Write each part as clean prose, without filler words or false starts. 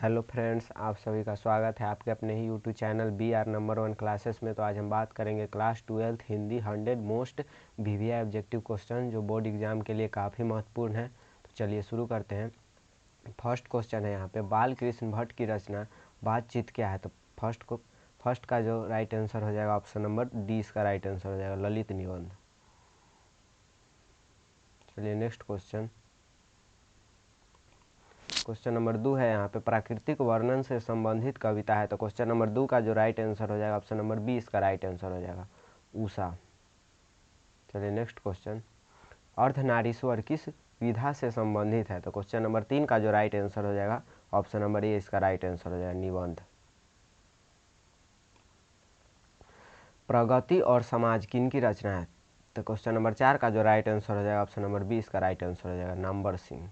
Hello friends, आप सभी का स्वागत है आपके अपने ही YouTube channel BR number 1 classes में। तो आज हम बात करेंगे class 12 Hindi 100 most VVI objective question जो बोर्ड एग्जाम के लिए काफ़ी महत्वपूर्ण है। तो चलिए शुरू करते हैं। फर्स्ट क्वेश्चन है यहाँ पे, बाल कृष्ण भट्ट की रचना बातचीत क्या है। तो फर्स्ट का जो राइट आंसर हो जाएगा ऑप्शन नंबर डी, इसका राइट आंसर हो जाएगा ललित निबंध। चलिए नेक्स्ट क्वेश्चन नंबर 2 है यहाँ पे, प्राकृतिक वर्णन से संबंधित कविता है। तो क्वेश्चन नंबर 2 का जो राइट आंसर हो जाएगा ऑप्शन नंबर बी, इसका राइट आंसर हो जाएगा उषा। चलिए नेक्स्ट क्वेश्चन, अर्धनारीश्वर किस विधा से संबंधित है। तो क्वेश्चन नंबर 3 का जो राइट आंसर हो जाएगा ऑप्शन नंबर ए, इसका राइट आंसर हो जाएगा निबंध। प्रगति और समाज किन की रचना है। तो क्वेश्चन नंबर 4 का जो राइट आंसर हो जाएगा ऑप्शन नंबर बी, इसका राइट आंसर हो जाएगा नंबर सिंह।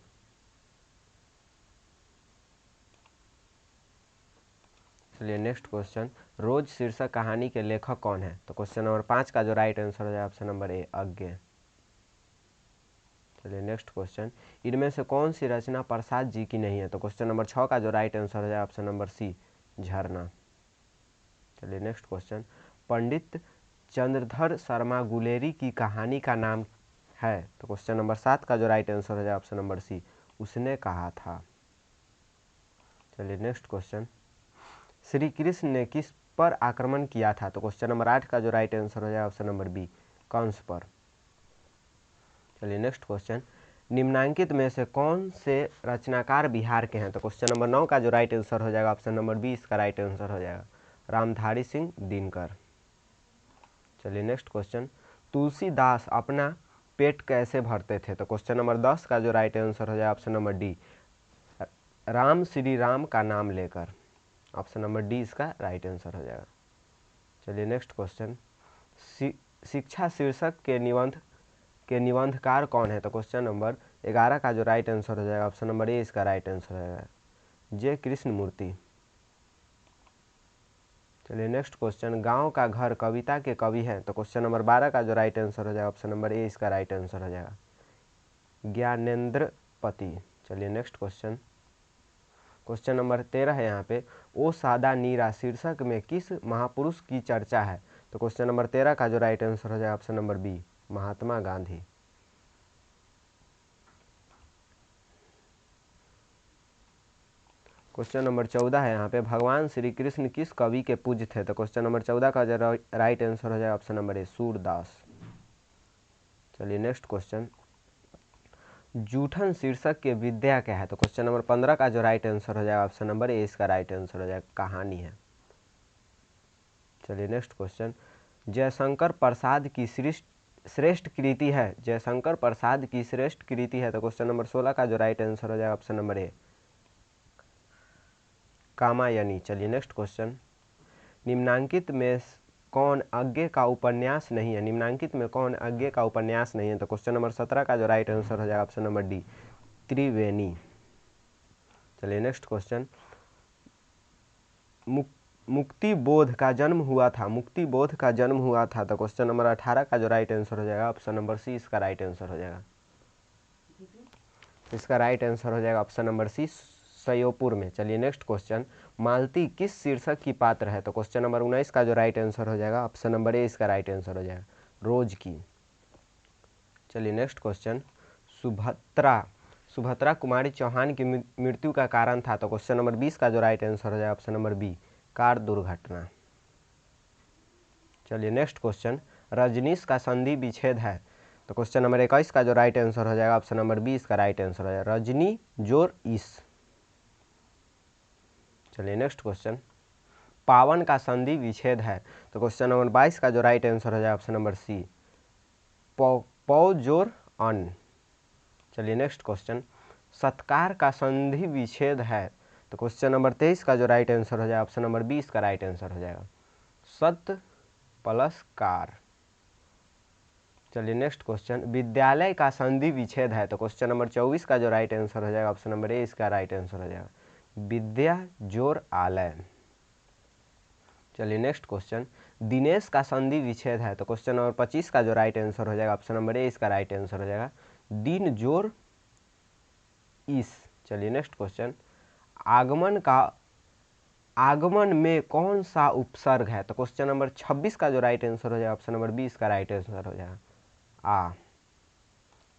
चलिए नेक्स्ट क्वेश्चन, रोज शीर्षक कहानी के लेखक कौन है। तो क्वेश्चन नंबर 5 का जो राइट आंसर हो जाएगा ऑप्शन नंबर ए, अज्ञे। चलिए नेक्स्ट क्वेश्चन, इनमें से कौन सी रचना प्रसाद जी की नहीं है। तो क्वेश्चन नंबर 6 का जो राइट आंसर हो जाएगा ऑप्शन नंबर सी, झरना। चलिए नेक्स्ट क्वेश्चन, पंडित चंद्रधर शर्मा गुलेरी की कहानी का नाम है। तो क्वेश्चन नंबर 7 का जो राइट आंसर हो जाएगा ऑप्शन नंबर सी, उसने कहा था। चलिए नेक्स्ट क्वेश्चन, श्री कृष्ण ने किस पर आक्रमण किया था। तो क्वेश्चन नंबर 8 का जो राइट आंसर हो जाएगा ऑप्शन नंबर बी, कंस पर। चलिए नेक्स्ट क्वेश्चन, निम्नांकित में से कौन से रचनाकार बिहार के हैं। तो क्वेश्चन नंबर 9 का जो राइट आंसर हो जाएगा ऑप्शन नंबर बी, इसका राइट आंसर हो जाएगा रामधारी सिंह दिनकर। चलिए नेक्स्ट क्वेश्चन, तुलसीदास अपना पेट कैसे भरते थे। तो क्वेश्चन नंबर 10 का जो राइट आंसर हो जाएगा option number D, Ram Shri Ram का नाम लेकर। ऑप्शन नंबर डी इसका राइट आंसर हो जाएगा। चलिए नेक्स्ट क्वेश्चन, शिक्षा शीर्षक के निबंधकार कौन है। तो क्वेश्चन नंबर 11 का जो राइट आंसर हो जाएगा ऑप्शन नंबर ए, इसका राइट आंसर हो जाएगा जे कृष्णमूर्ति। चलिए नेक्स्ट क्वेश्चन, गांव का घर कविता के कवि हैं। तो क्वेश्चन नंबर 12 का जो राइट आंसर हो जाएगा ऑप्शन नंबर ए, इसका राइट आंसर हो जाएगा ज्ञानेंद्र पति। चलिए नेक्स्ट क्वेश्चन नंबर 13 है यहाँ पे, ओ सादा नीरा शीर्षक में किस महापुरुष की चर्चा है। तो क्वेश्चन नंबर 13 का जो राइट आंसर हो जाएगा option number B, Mahatma Gandhi. Question number 14 है यहाँ पे, भगवान श्री कृष्ण किस कवि के पूज्य थे। तो क्वेश्चन नंबर 14 का जो राइट आंसर हो जाएगा ऑप्शन नंबर ए, सूरदास। चलिए नेक्स्ट क्वेश्चन, जूठन शीर्षक के विद्या क्या है। तो क्वेश्चन नंबर 15 का जो राइट आंसर हो जाएगा ऑप्शन नंबर ए, इसका राइट आंसर हो जाएगा कहानी है। चलिए नेक्स्ट क्वेश्चन, जयशंकर प्रसाद की श्रेष्ठ कृति है। जयशंकर प्रसाद की श्रेष्ठ कृति है। तो क्वेश्चन नंबर 16 का जो राइट आंसर हो जाएगा ऑप्शन नंबर ए, कामायनी। चलिए नेक्स्ट क्वेश्चन, निम्नांकित में कौन अज्ञे का उपन्यास नहीं है। निम्नांकित में कौन अज्ञे का उपन्यास नहीं है। तो क्वेश्चन नंबर 17 का जो राइट आंसर हो जाएगा ऑप्शन नंबर डी, त्रिवेणी। चलिए नेक्स्ट क्वेश्चन, मुक्ति बोध का जन्म हुआ था। मुक्ति बोध का जन्म हुआ था। तो क्वेश्चन नंबर 18 का जो राइट आंसर हो जाएगा ऑप्शन नंबर सी, इसका राइट आंसर हो जाएगा। इसका राइट आंसर हो जाएगा ऑप्शन नंबर सी, सयोपुर में। चलिए नेक्स्ट क्वेश्चन, मालती किस शीर्षक की पात्र है। तो क्वेश्चन नंबर 19 का जो राइट आंसर हो जाएगा ऑप्शन नंबर ए, इसका राइट आंसर हो जाएगा रोज की। चलिए नेक्स्ट क्वेश्चन, सुभद्रा कुमारी चौहान की मृत्यु का कारण था। तो क्वेश्चन नंबर 20 का जो राइट आंसर हो जाएगा ऑप्शन नंबर बी, कार दुर्घटना। चलिए नेक्स्ट क्वेश्चन, रजनीश का संधि विच्छेद है। तो क्वेश्चन नंबर 21 का जो राइट आंसर हो जाएगा ऑप्शन नंबर बी, इसका राइट आंसर हो जाएगा रजनी जोर इस। चलिए नेक्स्ट क्वेश्चन, पावन का संधि विच्छेद है। तो क्वेश्चन नंबर 22 का जो राइट आंसर हो जाएगा ऑप्शन नंबर सी, पौ जोर अन। चलिए नेक्स्ट क्वेश्चन, सत्कार का संधि विच्छेद है। तो क्वेश्चन नंबर 23 का जो राइट आंसर हो जाएगा ऑप्शन नंबर बी, इसका राइट आंसर हो जाएगा सत प्लस कार। चलिए नेक्स्ट क्वेश्चन, विद्यालय का संधि विच्छेद है। तो क्वेश्चन नंबर 24 का जो राइट आंसर हो जाएगा ऑप्शन नंबर ए, इसका राइट आंसर हो जाएगा विद्या जोर आलय। चलिए नेक्स्ट क्वेश्चन, दिनेश का संधि विच्छेद है। तो क्वेश्चन नंबर 25 का जो राइट आंसर हो जाएगा ऑप्शन नंबर ए, इसका राइट आंसर हो जाएगा दिन जोर इस। चलिए नेक्स्ट क्वेश्चन, आगमन में कौन सा उपसर्ग है? तो क्वेश्चन नंबर 26 का जो राइट आंसर हो जाएगा ऑप्शन नंबर 20 का राइट आंसर हो जाएगा आ।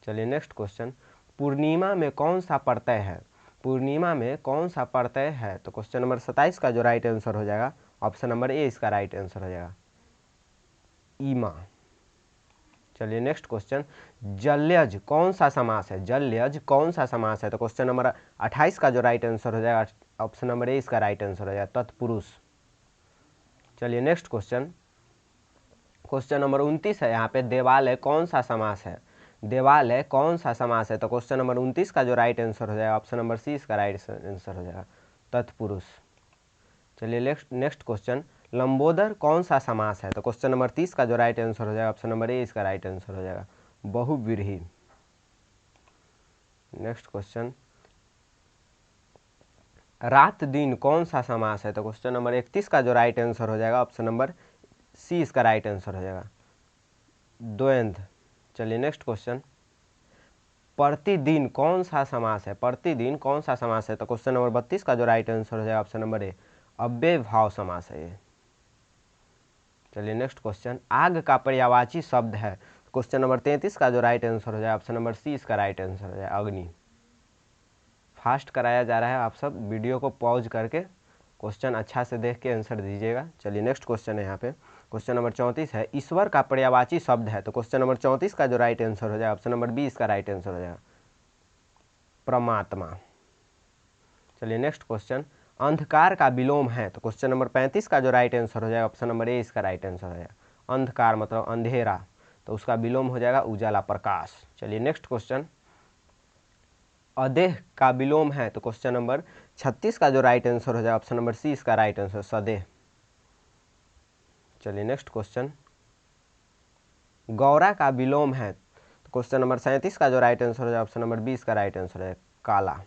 चलिए नेक्स्ट क्वेश्चन, पूर्णिमा में कौन सा प्रत्यय है? पूर्णिमा में कौन सा प्रत्यय है? तो क्वेश्चन नंबर 27 का जो राइट आंसर हो जाएगा ऑप्शन नंबर ए इसका राइट आंसर हो जाएगा ईमा। चलिए नेक्स्ट क्वेश्चन, जल्यज कौन सा समास है? जल्यज कौन सा समास है? तो क्वेश्चन नंबर 28 का जो राइट आंसर हो जाएगा ऑप्शन नंबर ए इसका राइट आंसर हो जाएगा तत्पुरुष। चलिए नेक्स्ट क्वेश्चन, क्वेश्चन नंबर 29 है यहाँ पे, देवालय कौन सा समास है? देवालय कौन सा समास है? तो क्वेश्चन नंबर 29 का जो राइट आंसर हो जाएगा ऑप्शन नंबर सी इसका राइट आंसर हो जाएगा तत्पुरुष। चलिए नेक्स्ट क्वेश्चन, लंबोदर कौन सा समास है? तो क्वेश्चन नंबर 30 का जो राइट आंसर हो जाएगा ऑप्शन नंबर ए इसका राइट आंसर हो जाएगा बहुव्रीहि। नेक्स्ट क्वेश्चन, रात दिन कौन सा समास है? तो क्वेश्चन नंबर 31 का जो राइट आंसर हो जाएगा ऑप्शन नंबर सी इसका राइट आंसर हो जाएगा द्वंद्व। चलिए नेक्स्ट क्वेश्चन, प्रतिदिन कौन सा समास है? प्रतिदिन कौन सा समास है? तो क्वेश्चन नंबर 32 का जो राइट आंसर हो जाएगा ऑप्शन नंबर ए अव्यय भाव समास है ये। चलिए नेक्स्ट क्वेश्चन, आग का पर्यायवाची शब्द है? क्वेश्चन नंबर 33 का जो राइट आंसर हो जाएगा ऑप्शन नंबर सी इसका राइट आंसर हो जाएगा अग्नि। फास्ट कराया जा रहा है, आप सब वीडियो को पॉज करके क्वेश्चन अच्छा से देख के आंसर दीजिएगा। चलिए नेक्स्ट क्वेश्चन है यहाँ पे, क्वेश्चन नंबर 34 है, ईश्वर का पर्यायवाची शब्द है? तो क्वेश्चन नंबर 34 का जो राइट आंसर हो जाएगा ऑप्शन नंबर बी इसका राइट आंसर हो जाएगा परमात्मा। चलिए नेक्स्ट क्वेश्चन, अंधकार का विलोम है? तो क्वेश्चन नंबर 35 का जो राइट आंसर हो जाएगा ऑप्शन नंबर ए इसका राइट आंसर हो जाएगा अंधकार मतलब अंधेरा, तो उसका विलोम हो जाएगा उजाला प्रकाश। चलिए नेक्स्ट क्वेश्चन, अदेह का विलोम है? तो क्वेश्चन नंबर 36 का जो राइट आंसर हो जाएगा ऑप्शन नंबर सी इसका राइट आंसर सदेह। चलिए नेक्स्ट क्वेश्चन, गौरा का विलोम है? तो क्वेश्चन नंबर 37 का जो राइट आंसर हो जाएगा ऑप्शन नंबर 20 का राइट आंसर है काला।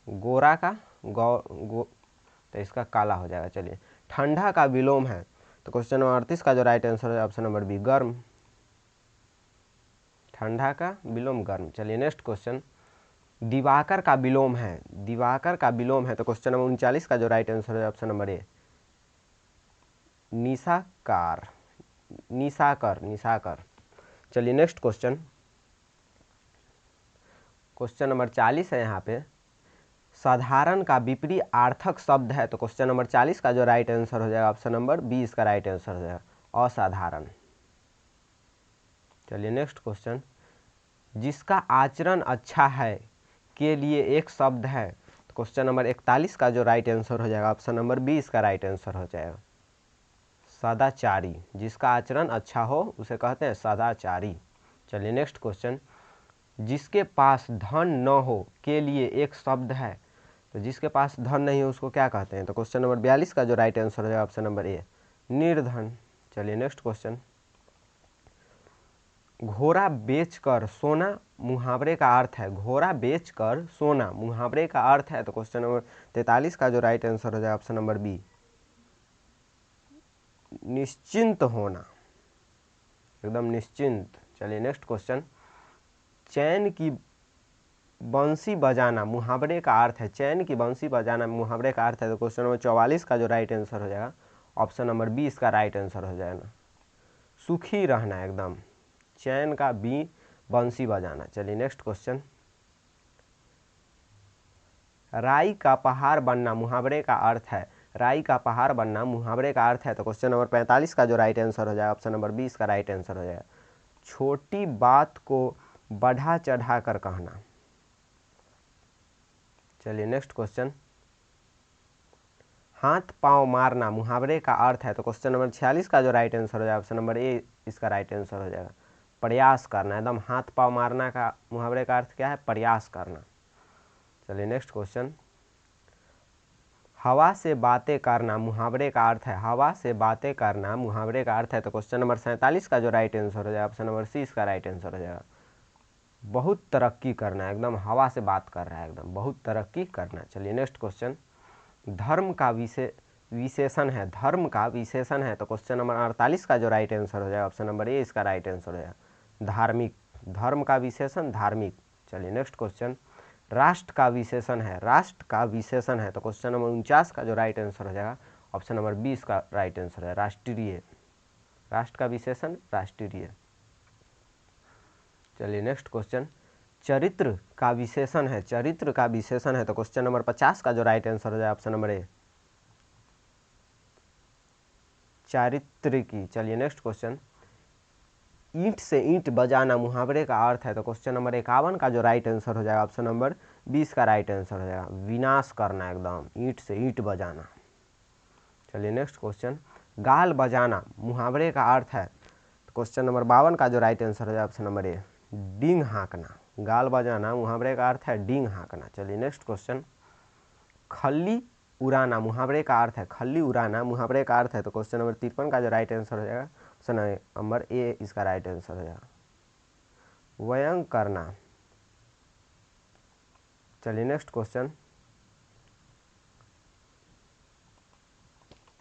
गोरा का तो इसका काला हो जाएगा। चलिए, ठंडा का विलोम है? तो क्वेश्चन नंबर 38 का जो राइट आंसर है ऑप्शन नंबर बी गर्म। ठंडा का विलोम गर्म। चलिए नेक्स्ट क्वेश्चन, दिवाकर का विलोम है? दिवाकर का विलोम है? तो क्वेश्चन नंबर 39 का जो राइट आंसर है ऑप्शन नंबर ए निशाकार। निशाकर निशाकर। चलिए नेक्स्ट क्वेश्चन, क्वेश्चन नंबर 40 है यहाँ पे, साधारण का विपरीत आर्थक शब्द है? तो क्वेश्चन नंबर 40 का जो राइट आंसर हो जाएगा ऑप्शन नंबर बी इसका राइट आंसर हो जाएगा असाधारण। चलिए नेक्स्ट क्वेश्चन, जिसका आचरण अच्छा है के लिए एक शब्द है? तो क्वेश्चन नंबर 41 का जो राइट आंसर हो जाएगा ऑप्शन नंबर बी इसका राइट आंसर हो जाएगा सदाचारी। जिसका आचरण अच्छा हो उसे कहते हैं सदाचारी। चलिए नेक्स्ट क्वेश्चन, जिसके पास धन न हो के लिए एक शब्द है? तो जिसके पास धन नहीं हो उसको क्या कहते हैं? तो क्वेश्चन नंबर 42 का जो राइट आंसर हो जाएगा ऑप्शन नंबर ए निर्धन। चलिए नेक्स्ट क्वेश्चन, घोड़ा बेचकर सोना मुहावरे का अर्थ है? घोड़ा बेचकर सोना मुहावरे का अर्थ है? तो क्वेश्चन नंबर 43 का जो राइट आंसर हो जाएगा ऑप्शन नंबर बी निश्चिंत होना, एकदम निश्चिंत। चलिए नेक्स्ट क्वेश्चन, चैन की बंसी बजाना मुहावरे का अर्थ है? चैन की बंसी बजाना मुहावरे का अर्थ है? तो क्वेश्चन नंबर 44 का जो राइट आंसर हो जाएगा ऑप्शन नंबर बी इसका राइट आंसर हो जाएगा सुखी रहना, एकदम चैन का बी बंसी बजाना। चलिए नेक्स्ट क्वेश्चन, राई का पहाड़ बनना मुहावरे का अर्थ है? राई का पहाड़ बनना मुहावरे का अर्थ है? तो क्वेश्चन नंबर 45 का जो राइट आंसर हो जाएगा ऑप्शन नंबर बी इसका राइट आंसर हो जाएगा छोटी बात को बढ़ा चढ़ा कर कहना। चलिए नेक्स्ट क्वेश्चन, हाथ पांव मारना मुहावरे का अर्थ है? तो क्वेश्चन नंबर 46 का जो राइट आंसर हो जाएगा ऑप्शन नंबर ए इसका राइट आंसर हो जाएगा प्रयास करना। एकदम हाथ पांव मारना का मुहावरे का अर्थ क्या है? प्रयास करना। चलिए नेक्स्ट क्वेश्चन, हवा से बातें करना मुहावरे का अर्थ है? हवा से बातें करना मुहावरे का अर्थ है? तो क्वेश्चन नंबर 47 का जो राइट आंसर हो जाएगा ऑप्शन नंबर सी इसका राइट आंसर हो जाएगा बहुत तरक्की करना। एकदम हवा से बात कर रहा है, एकदम बहुत तरक्की करना। चलिए नेक्स्ट क्वेश्चन, धर्म का विशेषण है? धर्म का विशेषण है? तो क्वेश्चन नंबर 48 का जो राइट आंसर हो जाएगा ऑप्शन नंबर ए इसका राइट आंसर हो जाएगा धार्मिक। धर्म का विशेषण धार्मिक। चलिए नेक्स्ट क्वेश्चन, राष्ट्र का विशेषण है, राष्ट्र का विशेषण है, तो क्वेश्चन नंबर 49 का जो राइट आंसर हो जाएगा ऑप्शन नंबर 20 का राइट आंसर है राष्ट्रीय। राष्ट्र का विशेषण राष्ट्रीय। चलिए नेक्स्ट क्वेश्चन, चरित्र का विशेषण है, चरित्र का विशेषण है, तो क्वेश्चन नंबर 50 का जो राइट आंसर हो जाएगा ऑप्शन नंबर ए चारित्रिकी। चलिए नेक्स्ट क्वेश्चन, ईंट से ईंट बजाना मुहावरे का अर्थ है, तो क्वेश्चन नंबर 51 का जो राइट आंसर हो जाएगा ऑप्शन नंबर 20 का राइट आंसर हो जाएगा विनाश करना, एकदम ईंट से ईंट बजाना। चलिए नेक्स्ट क्वेश्चन, गाल बजाना मुहावरे का अर्थ है, तो क्वेश्चन नंबर 52 का जो राइट आंसर हो जाएगा ऑप्शन नंबर ए डींग हाँकना। गाल बजाना मुहावरे का अर्थ है डींग हाँकना। चलिए नेक्स्ट क्वेश्चन, खल्ली उड़ाना मुहावरे का अर्थ है, खल्ली उड़ाना मुहावरे का अर्थ है, तो क्वेश्चन नंबर 53 का जो राइट आंसर हो जाएगा ऑप्शन नंबर ए इसका राइट आंसर हो जाएगा व्यंग करना। चलिए नेक्स्ट क्वेश्चन,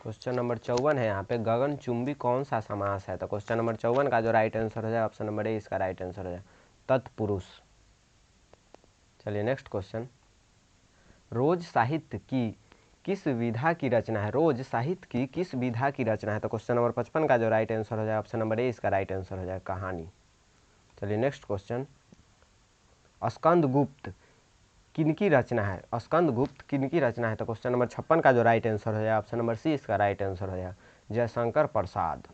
क्वेश्चन नंबर 54 है यहाँ पे, गगनचुंबी कौन सा समास है, तो क्वेश्चन नंबर 54 का जो राइट आंसर हो जाएगा ऑप्शन नंबर ए इसका राइट आंसर हो जाएगा तत्पुरुष। चलिए नेक्स्ट क्वेश्चन, रोज साहित्य की किस विधा की रचना है, रोज साहित्य की किस विधा की रचना है, तो क्वेश्चन नंबर 55 का जो राइट आंसर हो जाएगा ऑप्शन नंबर ए इसका राइट आंसर हो जाएगा कहानी। चलिए नेक्स्ट क्वेश्चन, स्कंदगुप्त किनकी रचना है, स्कंदगुप्त किनकी रचना है, तो क्वेश्चन नंबर 56 का जो राइट आंसर हो जाएगा ऑप्शन नंबर सी इसका राइट आंसर हो जाएगा जयशंकर प्रसाद।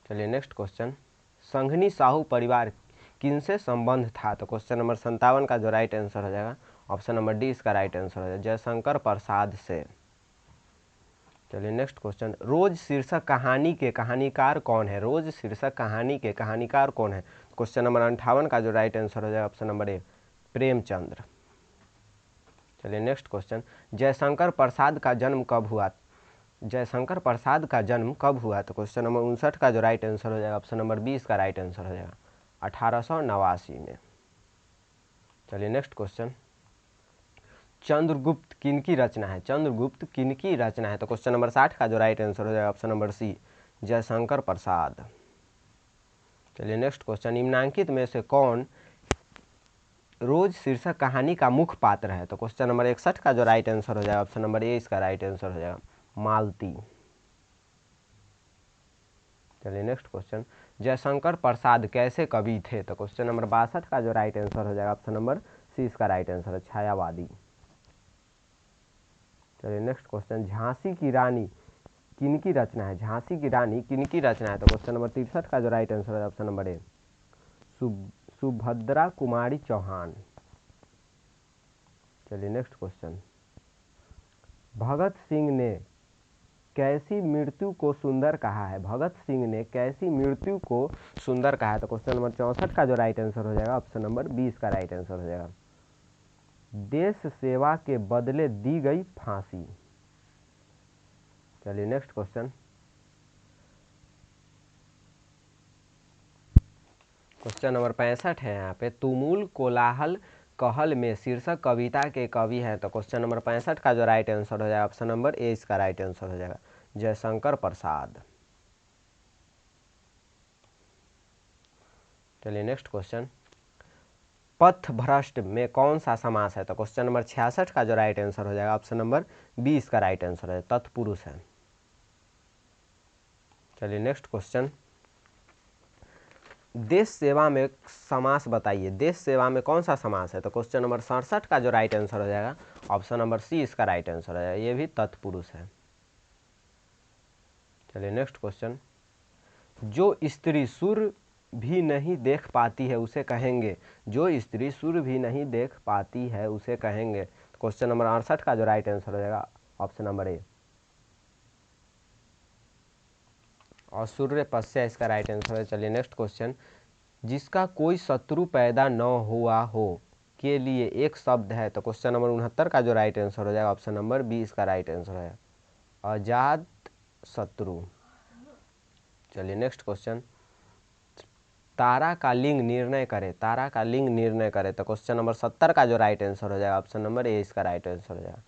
चलिए नेक्स्ट क्वेश्चन, संघनी साहू परिवार किनसे संबंध था, तो क्वेश्चन नंबर 57 का जो राइट आंसर हो जाएगा ऑप्शन नंबर डी इसका राइट आंसर हो जाएगा जयशंकर प्रसाद से। चलिए नेक्स्ट क्वेश्चन, रोज शीर्षक कहानी के कहानीकार कौन है, रोज शीर्षक कहानी के कहानीकार कौन है, क्वेश्चन नंबर 58 का जो राइट आंसर हो जाएगा ऑप्शन नंबर ए प्रेमचंद्र। चलिए नेक्स्ट क्वेश्चन, जयशंकर प्रसाद का जन्म कब हुआ, जयशंकर प्रसाद का जन्म कब हुआ, तो क्वेश्चन नंबर 59 का जो राइट आंसर हो जाएगा ऑप्शन नंबर 20 का राइट आंसर हो जाएगा 1889 में। चलिए नेक्स्ट क्वेश्चन, चंद्रगुप्त किनकी रचना है, चंद्रगुप्त किनकी रचना है, तो क्वेश्चन नंबर 60 का जो राइट आंसर हो जाएगा option number C Jaishankar Prasad. चलिए नेक्स्ट क्वेश्चन, निम्नांकित में से कौन रोज शीर्षक कहानी का मुख्य पात्र है, तो क्वेश्चन नंबर 61 का जो राइट आंसर हो जाएगा ऑप्शन नंबर ए इसका राइट आंसर हो जाएगा मालती। चलिए नेक्स्ट क्वेश्चन, जयशंकर प्रसाद कैसे कवि थे, तो क्वेश्चन नंबर 62 का जो राइट आंसर हो जाएगा ऑप्शन नंबर सी इसका राइट आंसर है छायावादी। चलिए नेक्स्ट क्वेश्चन, झांसी की रानी किनकी रचना है, झांसी की रानी किनकी रचना है, तो क्वेश्चन नंबर 63 का जो राइट आंसर है ऑप्शन नंबर ए सुभद्रा कुमारी चौहान। चलिए नेक्स्ट क्वेश्चन, भगत सिंह ने कैसी मृत्यु को सुंदर कहा है, भगत सिंह ने कैसी मृत्यु को सुंदर कहा है, तो क्वेश्चन नंबर 64 का जो राइट आंसर हो जाएगा ऑप्शन नंबर 20 का राइट आंसर हो जाएगा देश सेवा के बदले दी गई फांसी। चलिए नेक्स्ट क्वेश्चन, क्वेश्चन नंबर 65 है यहाँ पे, तुमुल कोलाहल कहल में शीर्षक कविता के कवि हैं, तो क्वेश्चन नंबर 65 का जो राइट आंसर हो जाएगा ऑप्शन नंबर ए इसका राइट आंसर हो जाएगा जयशंकर प्रसाद। चलिए नेक्स्ट क्वेश्चन, पथभ्रष्ट में कौन सा समास है, तो क्वेश्चन नंबर 66 का जो राइट आंसर हो जाएगा ऑप्शन नंबर 20 का राइट आंसर है तत्पुरुष है। चलिए नेक्स्ट क्वेश्चन, देश सेवा में समास बताइए, देश सेवा में कौन सा समास है, तो क्वेश्चन नंबर 67 का जो राइट आंसर हो जाएगा ऑप्शन नंबर सी इसका राइट आंसर हो जाएगा ये भी तत्पुरुष है। चलिए नेक्स्ट क्वेश्चन, जो स्त्री सूर्य भी नहीं देख पाती है उसे कहेंगे, जो स्त्री सूर्य भी नहीं देख पाती है उसे कहेंगे, तो क्वेश्चन नंबर 68 का जो राइट आंसर हो जाएगा ऑप्शन नंबर ए और सूर्य पश्य इसका राइट आंसर है। चलिए नेक्स्ट क्वेश्चन, जिसका कोई शत्रु पैदा न हुआ हो के लिए एक शब्द है, तो क्वेश्चन नंबर 69 का जो राइट आंसर हो जाएगा ऑप्शन नंबर 20 का राइट आंसर है अजात शत्रु। चलिए नेक्स्ट क्वेश्चन, तारा का लिंग निर्णय करे, तारा का लिंग निर्णय करे, तो क्वेश्चन नंबर 70 का जो राइट आंसर हो जाएगा ऑप्शन नंबर ए इसका राइट आंसर हो जाएगा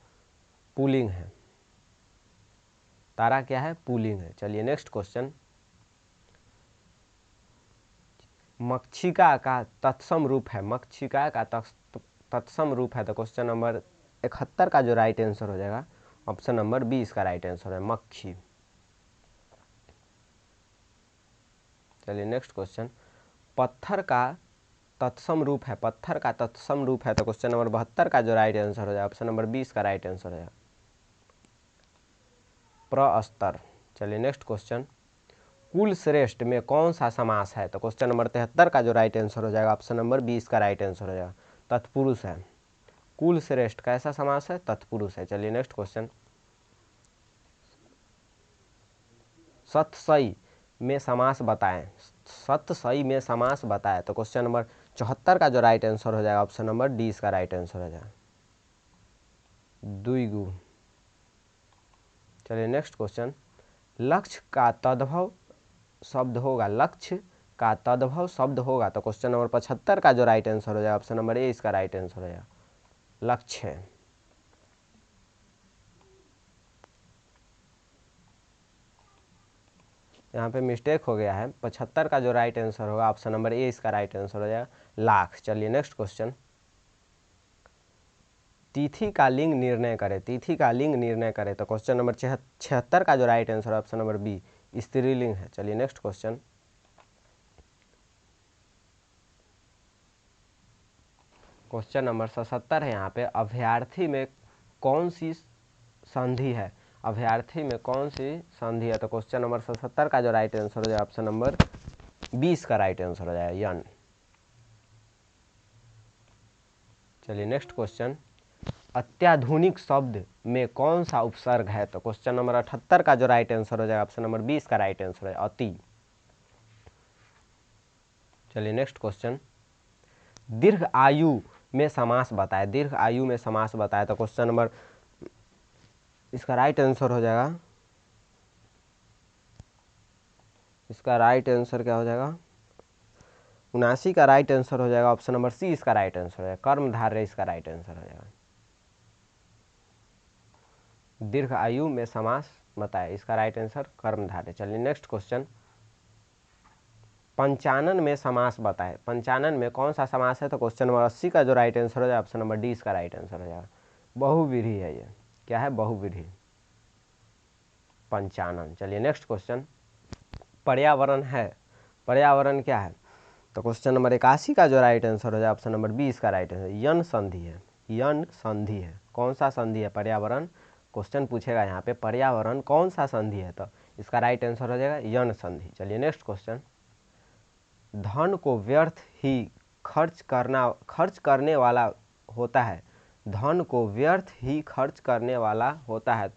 पुल्लिंग है, तारा क्या है पुल्लिंग है। चलिए नेक्स्ट क्वेश्चन, मक्षिका का तत्सम रूप है, मक्षिका का तत्सम रूप है। तो क्वेश्चन नंबर 71 का जो राइट आंसर हो जाएगा ऑप्शन नंबर बी इसका राइट आंसर है, मक्खी। चलिए नेक्स्ट क्वेश्चन, पत्थर का तत्सम रूप है, पत्थर का तत्सम रूप है। तो क्वेश्चन नंबर 72 का जो राइट आंसर हो जाएगा ऑप्शन नंबर 20 का राइट आंसर हो जाएगा, प्रस्तर। चलिए नेक्स्ट क्वेश्चन, कुल श्रेष्ठ में कौन सा समास है। तो क्वेश्चन नंबर 73 का जो राइट आंसर हो जाएगा ऑप्शन नंबर 20 का राइट आंसर हो जाएगा, तत्पुरुष है। कुल श्रेष्ठ कैसा समास है, तत्पुरुष है। चलिए नेक्स्ट क्वेश्चन, सतसई में समास बताएं, सतसई में समास बताएं। तो क्वेश्चन नंबर 74 का जो राइट आंसर हो जाएगा ऑप्शन नंबर डी इसका राइट आंसर हो जाएगा, द्विगु। चलिए नेक्स्ट क्वेश्चन, लक्ष्य का तद्भव शब्द होगा, लक्ष्य का तद्भव शब्द होगा। तो क्वेश्चन नंबर 75 का जो राइट आंसर हो जाएगा ऑप्शन नंबर ए इसका राइट आंसर हो जाएगा, लक्ष्य। यहाँ पे मिस्टेक हो गया है, 75 का जो राइट आंसर होगा ऑप्शन नंबर ए इसका राइट आंसर हो जाएगा, लाख। चलिए नेक्स्ट क्वेश्चन, तिथि का लिंग निर्णय करें, तिथि का लिंग निर्णय करें। तो क्वेश्चन नंबर 76 का जो राइट आंसर है ऑप्शन नंबर बी स्त्रीलिंग है। चलिए नेक्स्ट क्वेश्चन, क्वेश्चन नंबर 77 है यहाँ पे, अभ्यर्थी में कौन सी संधि है, अभ्यर्थी में कौन सी संधि है। तो क्वेश्चन नंबर 77 का जो राइट आंसर हो जाएगा ऑप्शन नंबर 20 का राइट आंसर हो जाएगा, यन। चलिए नेक्स्ट क्वेश्चन, अत्याधुनिक शब्द में कौन सा उपसर्ग है। तो क्वेश्चन नंबर 78 का जो राइट आंसर हो जाएगा ऑप्शन नंबर 20 का राइट आंसर है, अति। चलिए नेक्स्ट क्वेश्चन, दीर्घ आयु में समास बताए, दीर्घ आयु में समास बताए। तो क्वेश्चन नंबर इसका राइट आंसर हो जाएगा, इसका राइट आंसर क्या हो जाएगा, 79 का राइट आंसर हो जाएगा ऑप्शन नंबर सी इसका राइट आंसर है, कर्मधारय इसका राइट आंसर हो जाएगा, दीर्घ आयु में समास बताए, इसका राइट आंसर कर्मधारय। चलिए नेक्स्ट क्वेश्चन, पंचानन में समास बताए, पंचानन में कौन सा समास है। तो क्वेश्चन नंबर 80 का जो राइट आंसर हो जाएगा ऑप्शन नंबर डी इसका राइट आंसर हो जाएगा, बहुव्रीहि है, ये क्या है, बहुव्रीहि, पंचानन। चलिए नेक्स्ट क्वेश्चन, पर्यावरण है, पर्यावरण क्या है। तो क्वेश्चन नंबर 81 का जो राइट आंसर हो जाए ऑप्शन नंबर बी इसका राइट आंसर, यन संधि है, यन संधि है। कौन सा संधि है, पर्यावरण। क्वेश्चन पूछेगा यहाँ पे पर्यावरण कौन सा संधि है, तो इसका राइट आंसर हो जाएगा यन संधि। चलिए नेक्स्ट क्वेश्चन, धन को व्यर्थ ही खर्च करने वाला होता है, धन को व्यर्थ ही खर्च करने वाला होता है,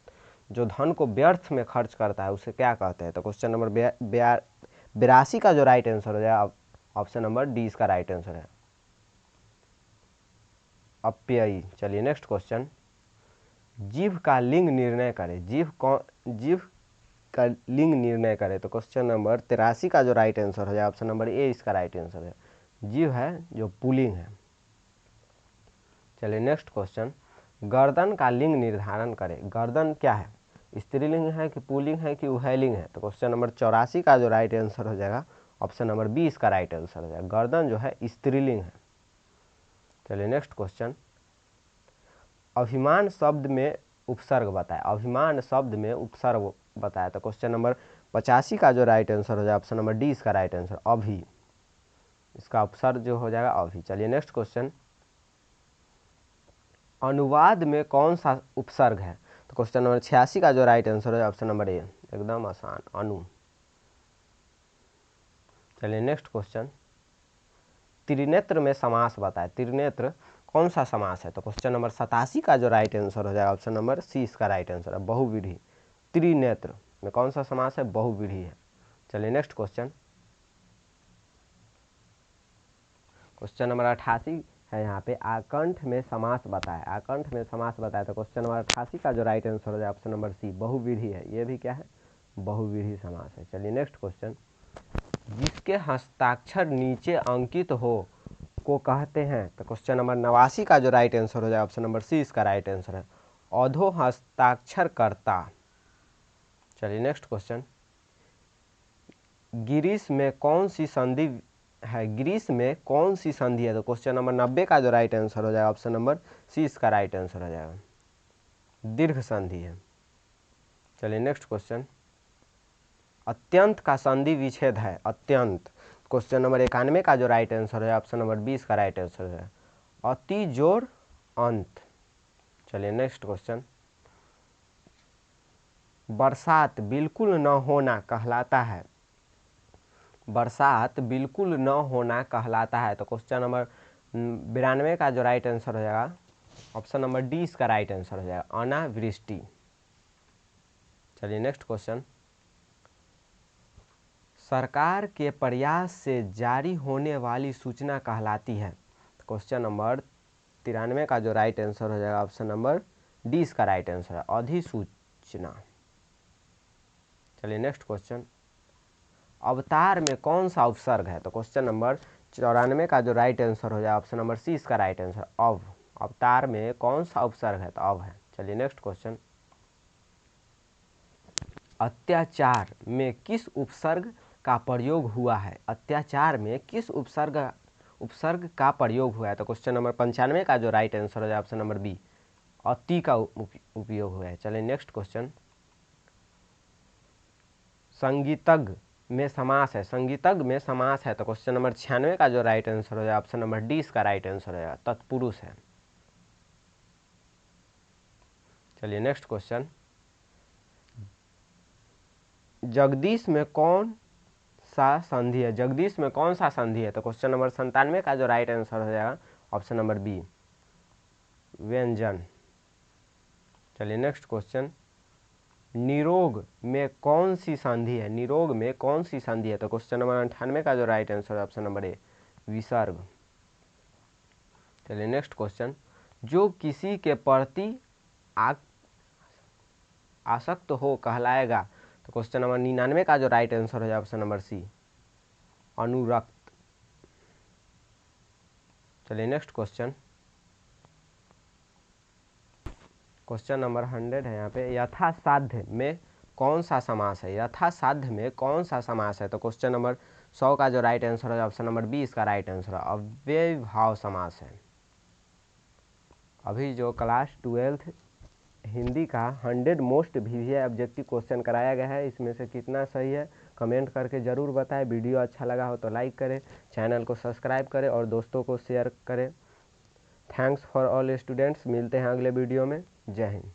जो धन को व्यर्थ में खर्च करता है उसे क्या कहते हैं। तो क्वेश्चन नंबर 82 का जो राइट आंसर हो जाएगा ऑप्शन नंबर डी इसका राइट आंसर है, अप्ययी। चलिए नेक्स्ट क्वेश्चन, जीव का लिंग निर्णय करें, जीव का लिंग निर्णय करें। तो क्वेश्चन नंबर 83 का जो राइट आंसर हो जाए ऑप्शन नंबर ए इसका राइट आंसर है, जीव है जो पुल्लिंग है। चलिए नेक्स्ट क्वेश्चन, गर्दन का लिंग निर्धारण करें, गर्दन क्या है, स्त्रीलिंग है कि पुल्लिंग है कि उभयलिंग है। तो क्वेश्चन नंबर 84 का जो राइट आंसर हो जाएगा ऑप्शन नंबर बी इसका राइट आंसर हो जाएगा, गर्दन जो है स्त्रीलिंग है। चलिए नेक्स्ट क्वेश्चन, अभिमान शब्द में उपसर्ग बताए, अभिमान शब्द में उपसर्ग बताया। तो क्वेश्चन नंबर 85 का जो राइट आंसर हो जाएगा ऑप्शन नंबर डी इसका राइट आंसर, अभी, इसका उपसर्ग जो हो जाएगा अभी। चलिए नेक्स्ट क्वेश्चन, अनुवाद में कौन सा उपसर्ग है। तो क्वेश्चन नंबर 86 का जो राइट आंसर है ऑप्शन नंबर ए, एकदम आसान, अनु। चलिए नेक्स्ट क्वेश्चन, त्रिनेत्र में समास बताए, त्रिनेत्र कौन सा समास है। तो क्वेश्चन नंबर 87 का जो राइट आंसर हो जाएगा ऑप्शन नंबर सी इसका राइट आंसर है, बहुव्रीहि। त्रिनेत्र में कौन सा समास है, बहुव्रीहि है। चलिए नेक्स्ट क्वेश्चन, क्वेश्चन नंबर 88 है यहाँ पे, आकंठ में समास बताए, आकंठ में समास बताए। तो क्वेश्चन नंबर 88 का जो राइट आंसर हो जाए ऑप्शन नंबर सी, बहुव्रीहि है, ये भी क्या है, बहुव्रीहि समास है। चलिए नेक्स्ट क्वेश्चन, जिसके हस्ताक्षर नीचे अंकित हो को कहते हैं। तो क्वेश्चन नंबर 89 का जो राइट आंसर हो जाए ऑप्शन नंबर सी इसका राइट आंसर है, अधो हस्ताक्षरकर्ता। चलिए नेक्स्ट क्वेश्चन, गिरीश में कौन सी संधि है ग्रीस में कौन सी संधि है? तो क्वेश्चन नंबर 90 का जो राइट आंसर हो जाएगा ऑप्शन नंबर सी इसका राइट आंसर हो जाएगा, दीर्घ संधि है। चलिए नेक्स्ट क्वेश्चन, अत्यंत का संधि विच्छेद है, अत्यंत। क्वेश्चन नंबर 91 का जो राइट आंसर है ऑप्शन नंबर 20 का राइट आंसर है अति जोड़ अंत। चलिए नेक्स्ट क्वेश्चन, बरसात बिल्कुल न होना कहलाता है, बरसात बिल्कुल न होना कहलाता है। तो क्वेश्चन नंबर 92 का जो राइट आंसर हो जाएगा ऑप्शन नंबर डी इसका राइट आंसर हो जाएगा अनावृष्टि। चलिए नेक्स्ट क्वेश्चन, सरकार के प्रयास से जारी होने वाली सूचना कहलाती है। क्वेश्चन नंबर 93 का जो राइट आंसर हो जाएगा ऑप्शन नंबर डी इसका राइट आंसर है अधिसूचना। चलिए नेक्स्ट क्वेश्चन, अवतार में कौन सा उपसर्ग है? तो क्वेश्चन नंबर 94 का जो राइट आंसर हो जाएगा ऑप्शन नंबर सी इसका राइट आंसर अव। अवतार में कौन सा उपसर्ग है? तो अव है। चलिए नेक्स्ट क्वेश्चन, अत्याचार में किस उपसर्ग का प्रयोग हुआ है? अत्याचार में किस उपसर्ग का प्रयोग हुआ है? तो क्वेश्चन नंबर 95 का जो राइट आंसर हो जाए ऑप्शन नंबर बी अति का उपयोग हुआ है। चलिए नेक्स्ट क्वेश्चन, संगीतज्ञ में समास है, संगीतज्ञ में समास है। तो क्वेश्चन नंबर 96 का जो राइट आंसर हो जाए ऑप्शन नंबर डी इसका राइट आंसर है तत्पुरुष है। चलिए नेक्स्ट क्वेश्चन, जगदीश में कौन सा संधि है? जगदीश में कौन सा संधि है? तो क्वेश्चन नंबर 97 का जो राइट आंसर हो जाएगा ऑप्शन नंबर बी व्यंजन। चलिए नेक्स्ट क्वेश्चन, निरोग में कौन सी संधि है? निरोग में कौन सी संधि है? तो क्वेश्चन नंबर 98 का जो राइट आंसर है ऑप्शन नंबर ए विसर्ग। चलिए नेक्स्ट क्वेश्चन, जो किसी के प्रति आसक्त हो कहलाएगा। तो क्वेश्चन नंबर 99 का जो राइट आंसर हो जाए ऑप्शन नंबर सी अनुरक्त। चलिए नेक्स्ट क्वेश्चन, क्वेश्चन नंबर 100 है यहाँ पे, यथासाध्य में कौन सा समास है? यथासाध्य में कौन सा समास है? तो क्वेश्चन नंबर 100 का जो राइट आंसर है ऑप्शन नंबर बी इसका राइट आंसर है अव्ययभाव समास है। अभी जो क्लास 12th हिंदी का 100 मोस्ट वीवीआई ऑब्जेक्टिव क्वेश्चन कराया गया है, इसमें से कितना सही है कमेंट करके ज़रूर बताएं। वीडियो अच्छा लगा हो तो लाइक करें, चैनल को सब्सक्राइब करें और दोस्तों को शेयर करें। थैंक्स फॉर ऑल स्टूडेंट्स, मिलते हैं अगले वीडियो में। जय हिंद।